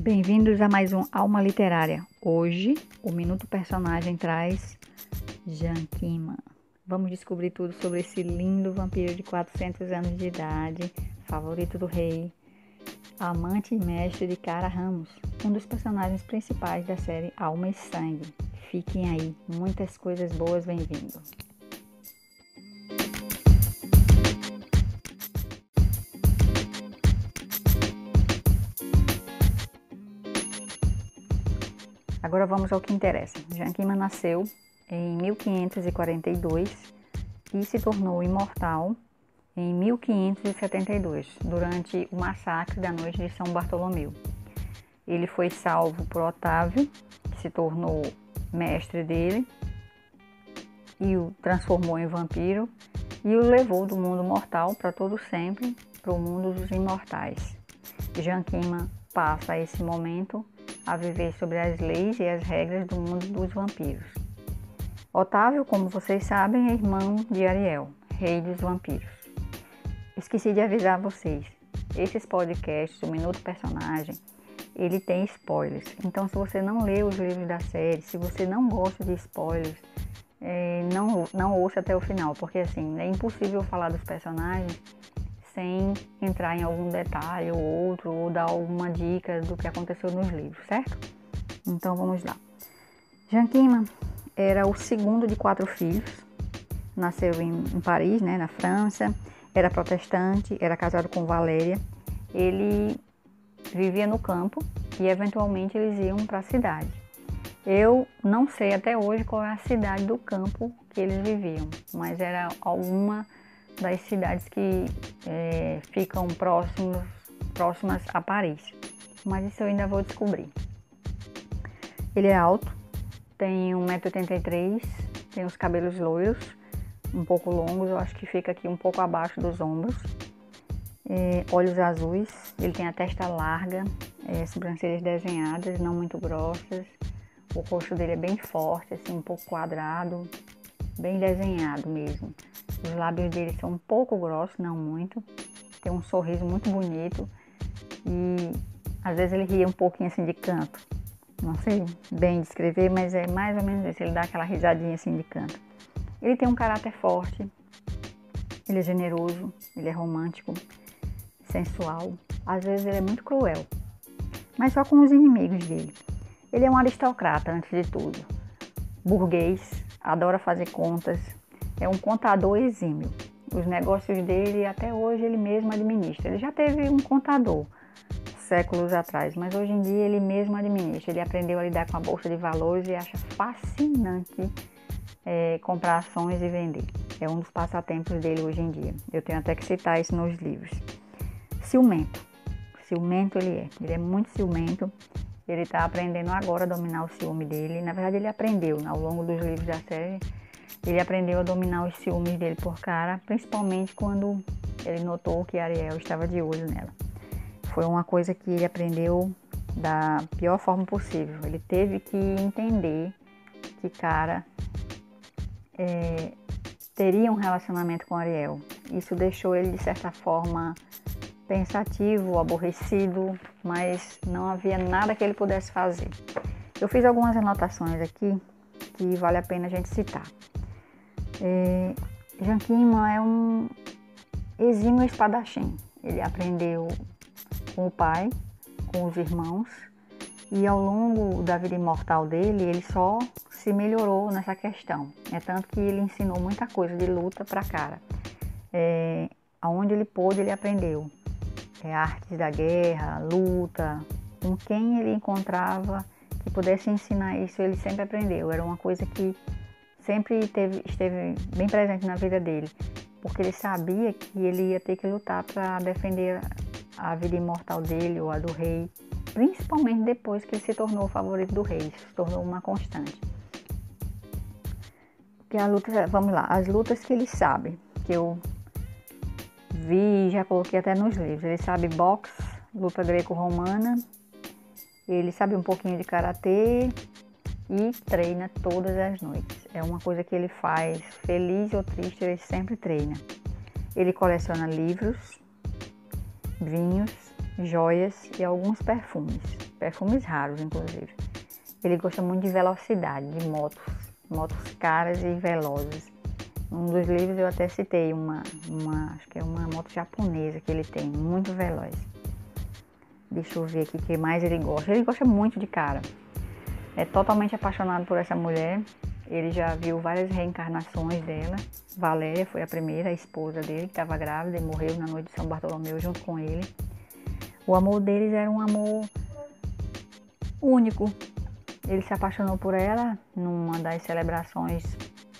Bem-vindos a mais um Alma Literária. Hoje, o Minuto Personagem traz Janquima. Vamos descobrir tudo sobre esse lindo vampiro de 400 anos de idade, favorito do rei, amante e mestre de Cara Ramos, um dos personagens principais da série Alma e Sangue. Fiquem aí, muitas coisas boas vem vindo. Agora vamos ao que interessa. Janquima nasceu em 1542 e se tornou imortal em 1572, durante o massacre da noite de São Bartolomeu. Ele foi salvo por Otávio, que se tornou mestre dele e o transformou em vampiro e o levou do mundo mortal para todo sempre, para o mundo dos imortais. Janquima passa esse momento a viver sobre as leis e as regras do mundo dos vampiros. Otávio, como vocês sabem, é irmão de Ariel, rei dos vampiros. Esqueci de avisar vocês, esses podcasts, o Minuto Personagem, ele tem spoilers. Então, se você não leu os livros da série, se você não gosta de spoilers, não ouça até o final, porque assim, é impossível falar dos personagens sem entrar em algum detalhe ou outro, ou dar alguma dica do que aconteceu nos livros, certo? Então vamos lá. Janquima era o segundo de 4 filhos, nasceu em Paris, na França, era protestante, era casado com Valéria. Ele vivia no campo e eventualmente eles iam para a cidade. Eu não sei até hoje qual é a cidade do campo que eles viviam, mas era alguma das cidades que ficam próximas a Paris. Mas isso eu ainda vou descobrir. Ele é alto, tem 1,83 m, tem os cabelos loiros, um pouco longos, eu acho que fica aqui um pouco abaixo dos ombros. Olhos azuis, ele tem a testa larga, sobrancelhas desenhadas, não muito grossas. O rosto dele é bem forte, assim, um pouco quadrado, bem desenhado mesmo. Os lábios dele são um pouco grossos, não muito. Tem um sorriso muito bonito e às vezes ele ria um pouquinho assim de canto. Não sei bem descrever, mas é mais ou menos isso. Ele dá aquela risadinha assim de canto. Ele tem um caráter forte, ele é generoso, ele é romântico, sensual. Às vezes ele é muito cruel, mas só com os inimigos dele. Ele é um aristocrata antes de tudo, burguês, adora fazer contas. É um contador exímio. Os negócios dele, até hoje, ele mesmo administra. Ele já teve um contador séculos atrás, mas hoje em dia ele mesmo administra. Ele aprendeu a lidar com a bolsa de valores e acha fascinante comprar ações e vender. É um dos passatempos dele hoje em dia. Eu tenho até que citar isso nos livros. Ciumento. Ciumento ele é muito ciumento. Ele está aprendendo agora a dominar o ciúme dele. Na verdade, ele aprendeu ao longo dos livros da série. Ele aprendeu a dominar os ciúmes dele por Cara, principalmente quando ele notou que Ariel estava de olho nela. Foi uma coisa que ele aprendeu da pior forma possível. Ele teve que entender que Cara teria um relacionamento com Ariel. Isso deixou ele, de certa forma, pensativo, aborrecido, mas não havia nada que ele pudesse fazer. Eu fiz algumas anotações aqui que vale a pena a gente citar. Janquima é um exímio espadachim. Ele aprendeu com o pai, com os irmãos, e ao longo da vida imortal dele, ele só se melhorou nessa questão. É tanto que ele ensinou muita coisa de luta para Cara. Aonde ele pôde, ele aprendeu. Artes da guerra, luta, com quem ele encontrava que pudesse ensinar isso, ele sempre aprendeu. Era uma coisa que sempre esteve bem presente na vida dele, porque ele sabia que ele ia ter que lutar para defender a vida imortal dele ou a do rei, principalmente depois que ele se tornou o favorito do rei, se tornou uma constante. Porque vamos lá, as lutas que ele sabe, que eu vi e já coloquei até nos livros. Ele sabe boxe, luta greco-romana, ele sabe um pouquinho de karatê e treina todas as noites. É uma coisa que ele faz, feliz ou triste, ele sempre treina. Ele coleciona livros, vinhos, joias e alguns perfumes. perfumes raros, inclusive. Ele gosta muito de velocidade, de motos caras e velozes. Um dos livros eu até citei acho que é uma moto japonesa que ele tem, muito veloz. Deixa eu ver aqui o que mais ele gosta. Ele gosta muito de cara. É totalmente apaixonado por essa mulher. Ele já viu várias reencarnações dela. Valéria foi a primeira, a esposa dele, que estava grávida e morreu na noite de São Bartolomeu junto com ele. O amor deles era um amor único. Ele se apaixonou por ela numa das celebrações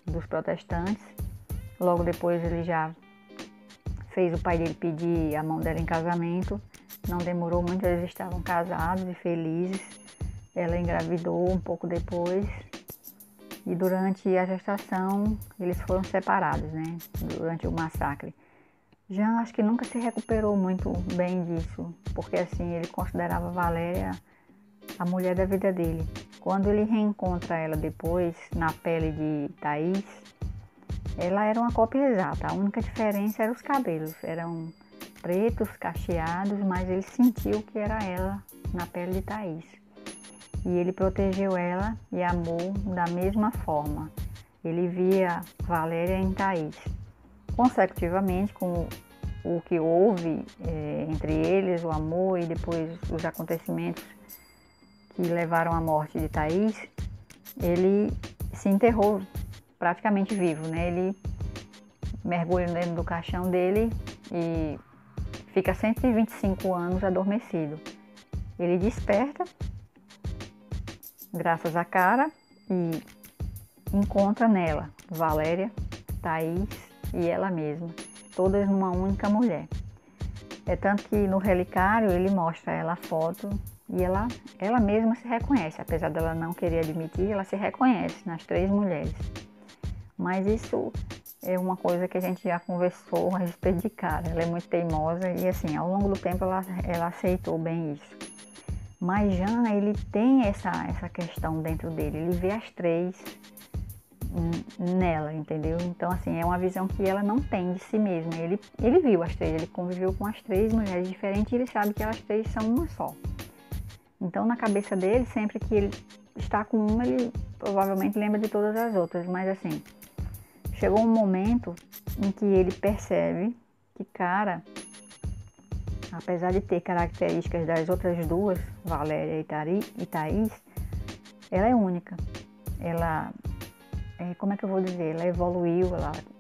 dos protestantes. Logo depois ele já fez o pai dele pedir a mão dela em casamento. Não demorou muito, eles estavam casados e felizes. Ela engravidou um pouco depois. E durante a gestação eles foram separados, né? Durante o massacre. Jean acho que nunca se recuperou muito bem disso, porque assim, ele considerava Valéria a mulher da vida dele. Quando ele reencontra ela depois, na pele de Thaís, ela era uma cópia exata. A única diferença eram os cabelos. Eram pretos, cacheados, mas ele sentiu que era ela na pele de Thaís. E ele protegeu ela e amou da mesma forma. Ele via Valéria em Thaís. Consecutivamente, com o que houve entre eles, o amor e depois os acontecimentos que levaram à morte de Thaís, ele se enterrou praticamente vivo, né? Ele mergulha dentro do caixão dele e fica 125 anos adormecido. Ele desperta, graças à cara, e encontra nela Valéria, Thaís e ela mesma, todas numa única mulher. É tanto que no relicário ele mostra ela a foto e ela mesma se reconhece, apesar dela não querer admitir, ela se reconhece nas três mulheres. Mas isso é uma coisa que a gente já conversou a respeito de cara. Ela é muito teimosa e assim, ao longo do tempo ela aceitou bem isso. Mas Jean, ele tem essa questão dentro dele, ele vê as três nela, entendeu? Então assim, é uma visão que ela não tem de si mesma. Ele viu as três, ele conviveu com as três mulheres diferentes e ele sabe que elas três são uma só. Então na cabeça dele, sempre que ele está com uma, ele provavelmente lembra de todas as outras, mas assim, chegou um momento em que ele percebe que cara, apesar de ter características das outras duas, Valéria e Thaís, ela é única. Ela, como é que eu vou dizer? Ela evoluiu,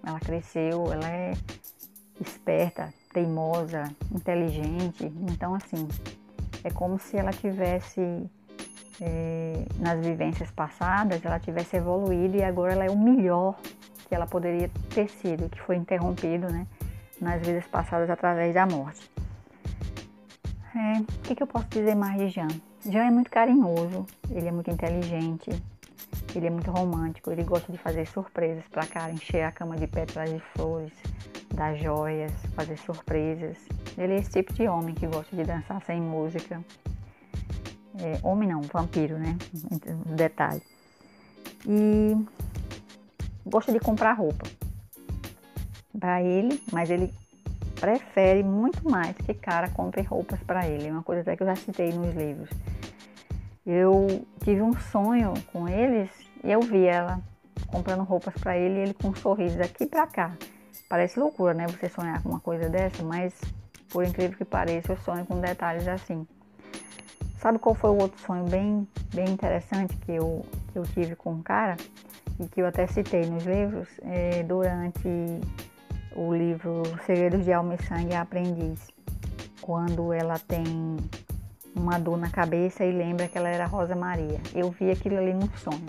ela cresceu, ela é esperta, teimosa, inteligente. Então, assim, é como se ela tivesse, nas vivências passadas, ela tivesse evoluído e agora ela é o melhor que ela poderia ter sido, que foi interrompido, né, nas vidas passadas através da morte. O que eu posso dizer mais de Jean? Jean é muito carinhoso, ele é muito inteligente, ele é muito romântico, ele gosta de fazer surpresas para Cara, encher a cama de pétalas de flores, dar joias, fazer surpresas. Ele é esse tipo de homem que gosta de dançar sem música. Homem não, vampiro, né? Detalhe. E gosta de comprar roupa para ele, mas ele prefere muito mais que Cara compre roupas para ele. É uma coisa até que eu já citei nos livros. Eu tive um sonho com eles e eu vi ela comprando roupas para ele e ele com um sorriso daqui para cá. Parece loucura, né? Você sonhar com uma coisa dessa, mas por incrível que pareça, eu sonho com detalhes assim. Sabe qual foi o outro sonho bem interessante que eu tive com Cara e que eu até citei nos livros? Durante o livro Segredos de Alma e Sangue, a Aprendiz, quando ela tem uma dor na cabeça e lembra que ela era Rosa Maria. Eu vi aquilo ali num sonho.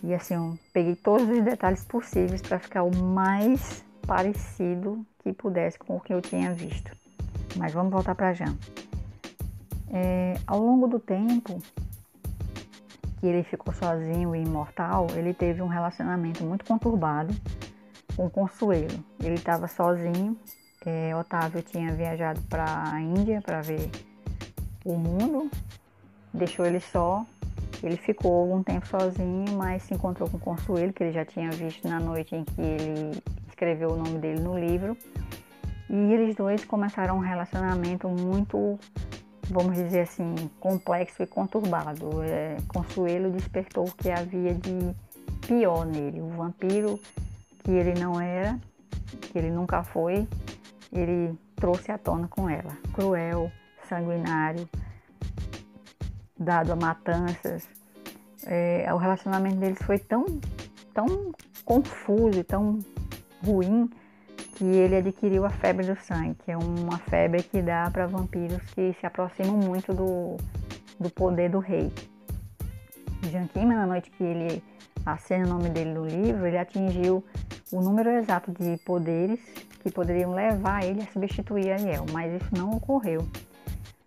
E assim, eu peguei todos os detalhes possíveis para ficar o mais parecido que pudesse com o que eu tinha visto. Mas vamos voltar para Jean. Ao longo do tempo que ele ficou sozinho e imortal, ele teve um relacionamento muito conturbado com Consuelo. Ele estava sozinho, Otávio tinha viajado para a Índia para ver o mundo, deixou ele só. Ele ficou algum tempo sozinho, mas se encontrou com Consuelo, que ele já tinha visto na noite em que ele escreveu o nome dele no livro. E eles dois começaram um relacionamento muito vamos dizer assim, complexo e conturbado. Consuelo despertou o que havia de pior nele. O vampiro que ele não era, que ele nunca foi, ele trouxe à tona com ela. Cruel, sanguinário, dado a matanças. O relacionamento deles foi tão confuso, tão ruim, que ele adquiriu a febre do sangue, que é uma febre que dá para vampiros que se aproximam muito do poder do rei. Janquima, na noite que ele acena o nome dele no livro, ele atingiu o número exato de poderes que poderiam levar ele a substituir Ariel, mas isso não ocorreu.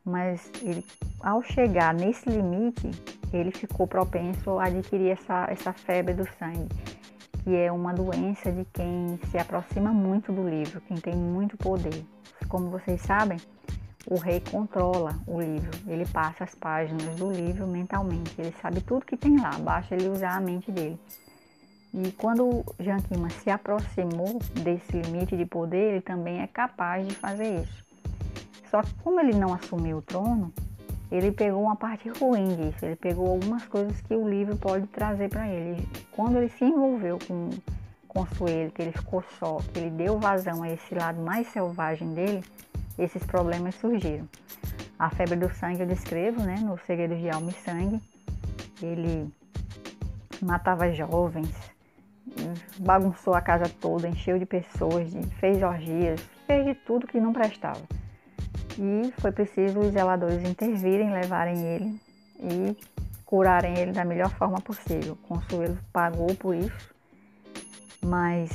Mas ele, ao chegar nesse limite, ele ficou propenso a adquirir essa febre do sangue, que é uma doença de quem se aproxima muito do livro, quem tem muito poder. Como vocês sabem, o rei controla o livro, ele passa as páginas do livro mentalmente, ele sabe tudo que tem lá, basta ele usar a mente dele. E quando Janquima se aproximou desse limite de poder, ele também é capaz de fazer isso. Só que como ele não assumiu o trono, ele pegou uma parte ruim disso, ele pegou algumas coisas que o livro pode trazer para ele. Quando ele se envolveu com Consuelo, que ele ficou só, que ele deu vazão a esse lado mais selvagem dele, esses problemas surgiram. A febre do sangue eu descrevo, né, no Segredos de Alma e Sangue. Ele matava jovens, bagunçou a casa toda, encheu de pessoas, fez orgias, fez de tudo que não prestava. E foi preciso os zeladores intervirem, levarem ele e curarem ele da melhor forma possível. Consuelo pagou por isso, mas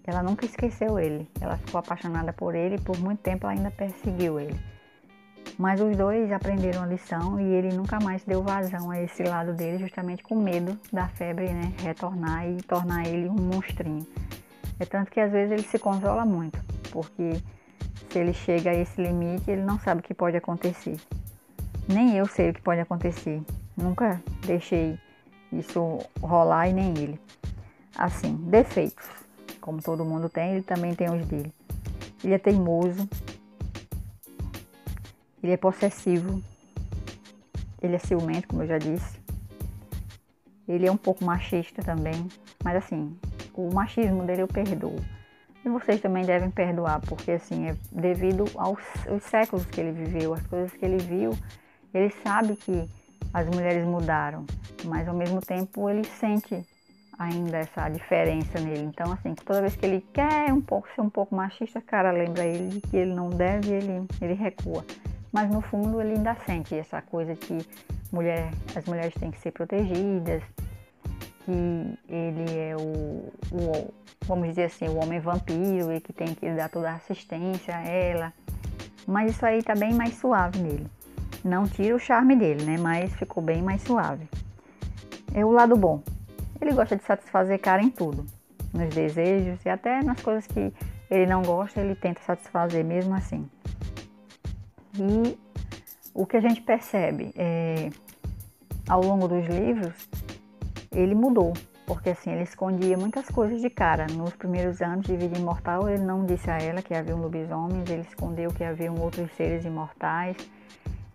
ela nunca esqueceu ele. Ela ficou apaixonada por ele e por muito tempo ela ainda perseguiu ele. Mas os dois aprenderam a lição e ele nunca mais deu vazão a esse lado dele, justamente com medo da febre, né, retornar e tornar ele um monstrinho. É tanto que às vezes ele se consola muito, porque se ele chega a esse limite, ele não sabe o que pode acontecer. Nem eu sei o que pode acontecer. Nunca deixei isso rolar e nem ele. Assim, defeitos. Como todo mundo tem, ele também tem os dele. Ele é teimoso. Ele é possessivo. Ele é ciumento, como eu já disse. Ele é um pouco machista também. Mas assim, o machismo dele eu perdoo. E vocês também devem perdoar, porque assim, é devido aos séculos que ele viveu, as coisas que ele viu, ele sabe que as mulheres mudaram, mas ao mesmo tempo ele sente ainda essa diferença nele. Então assim, toda vez que ele quer ser um pouco machista, cara, lembra ele de que ele não deve, ele recua. Mas no fundo ele ainda sente essa coisa que as mulheres têm que ser protegidas, que ele é vamos dizer assim, o homem vampiro e que tem que dar toda a assistência a ela. Mas isso aí tá bem mais suave nele. Não tira o charme dele, né? Mas ficou bem mais suave. É o lado bom. Ele gosta de satisfazer cara em tudo. Nos desejos e até nas coisas que ele não gosta, ele tenta satisfazer mesmo assim. E o que a gente percebe ao longo dos livros, ele mudou. Porque assim, ele escondia muitas coisas de cara. Nos primeiros anos de vida imortal, ele não disse a ela que havia lobisomens, ele escondeu que haviam outros seres imortais,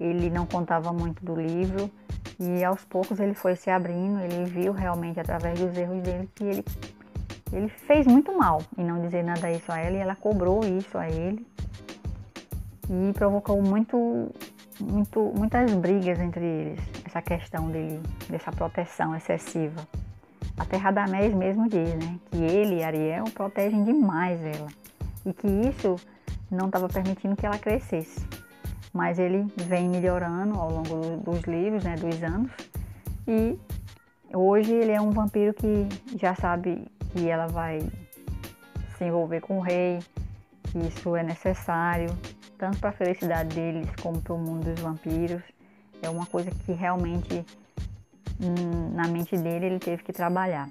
ele não contava muito do livro, e aos poucos ele foi se abrindo, ele viu realmente através dos erros dele que ele fez muito mal em não dizer nada isso a ela, e ela cobrou isso a ele, e provocou muitas brigas entre eles, essa questão dele, dessa proteção excessiva. Até Radamés mesmo diz, né, que ele e Ariel protegem demais ela e que isso não estava permitindo que ela crescesse. Mas ele vem melhorando ao longo dos livros, né, dos anos, e hoje ele é um vampiro que já sabe que ela vai se envolver com o rei, que isso é necessário, tanto para a felicidade deles como para o mundo dos vampiros. É uma coisa que realmente na mente dele ele teve que trabalhar.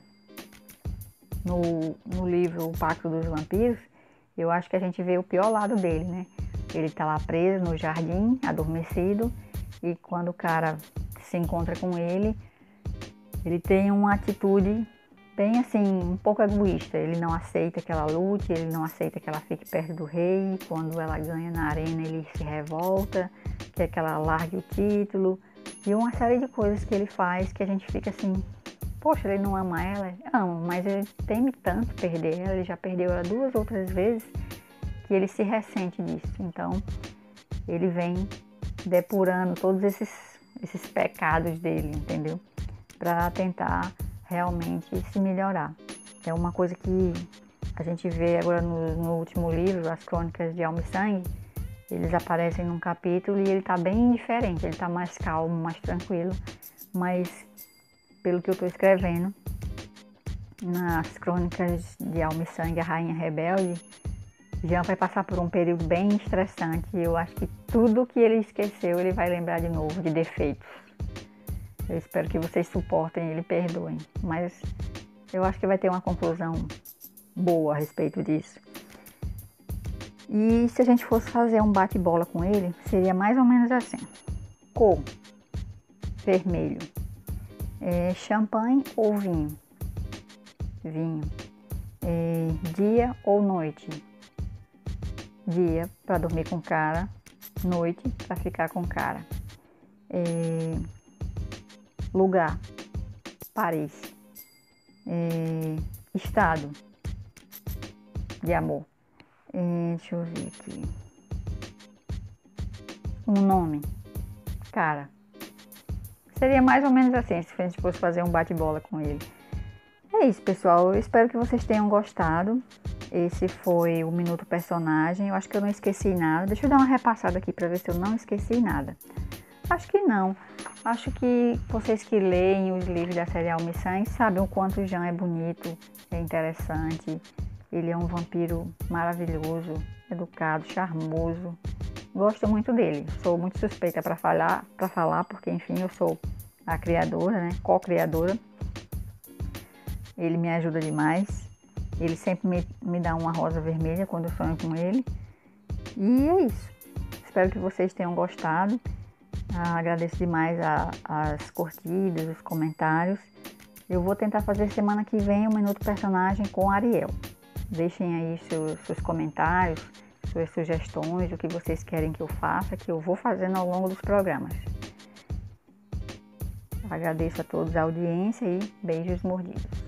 No livro O Pacto dos Vampiros, eu acho que a gente vê o pior lado dele, né? Ele tá lá preso no jardim, adormecido, e quando o cara se encontra com ele, ele tem uma atitude bem assim, um pouco egoísta. Ele não aceita que ela lute, ele não aceita que ela fique perto do rei. Quando ela ganha na arena, ele se revolta, quer que ela largue o título. E uma série de coisas que ele faz que a gente fica assim, poxa, ele não ama ela? Ama, mas ele teme tanto perder ela, ele já perdeu ela 2 outras vezes, que ele se ressente disso. Então, ele vem depurando todos esses pecados dele, entendeu? Para tentar realmente se melhorar. É uma coisa que a gente vê agora no último livro, As Crônicas de Alma e Sangue. Eles aparecem num capítulo e ele tá bem diferente, ele tá mais calmo, mais tranquilo, mas pelo que eu tô escrevendo, nas Crônicas de Alma e Sangue, a Rainha Rebelde, Jean vai passar por um período bem estressante e eu acho que tudo que ele esqueceu ele vai lembrar de novo, de defeitos. Eu espero que vocês suportem ele e perdoem, mas eu acho que vai ter uma conclusão boa a respeito disso. E se a gente fosse fazer um bate-bola com ele, seria mais ou menos assim. Cor, vermelho. Champanhe ou vinho? Vinho. Dia ou noite? Dia para dormir com cara, noite para ficar com cara. Lugar, Paris. Estado de amor. Deixa eu ver aqui. Um nome, cara. Seria mais ou menos assim, se a gente fosse fazer um bate-bola com ele. É isso, pessoal. Eu espero que vocês tenham gostado. Esse foi o Minuto Personagem. Eu acho que eu não esqueci nada. Deixa eu dar uma repassada aqui para ver se eu não esqueci nada. Acho que não. Acho que vocês que leem os livros da série Alma e Sangue sabem o quanto o Jean é bonito, é interessante. Ele é um vampiro maravilhoso, educado, charmoso. Gosto muito dele. Sou muito suspeita para falar, porque enfim, eu sou a criadora, né? Co-criadora. Ele me ajuda demais. Ele sempre me dá uma rosa vermelha quando eu sonho com ele. E é isso. Espero que vocês tenham gostado. Agradeço demais as curtidas, os comentários. Eu vou tentar fazer semana que vem o Minuto Personagem com Ariel. Deixem aí seus comentários, suas sugestões, o que vocês querem que eu faça, que eu vou fazendo ao longo dos programas. Agradeço a todos a audiência e beijos mordidos.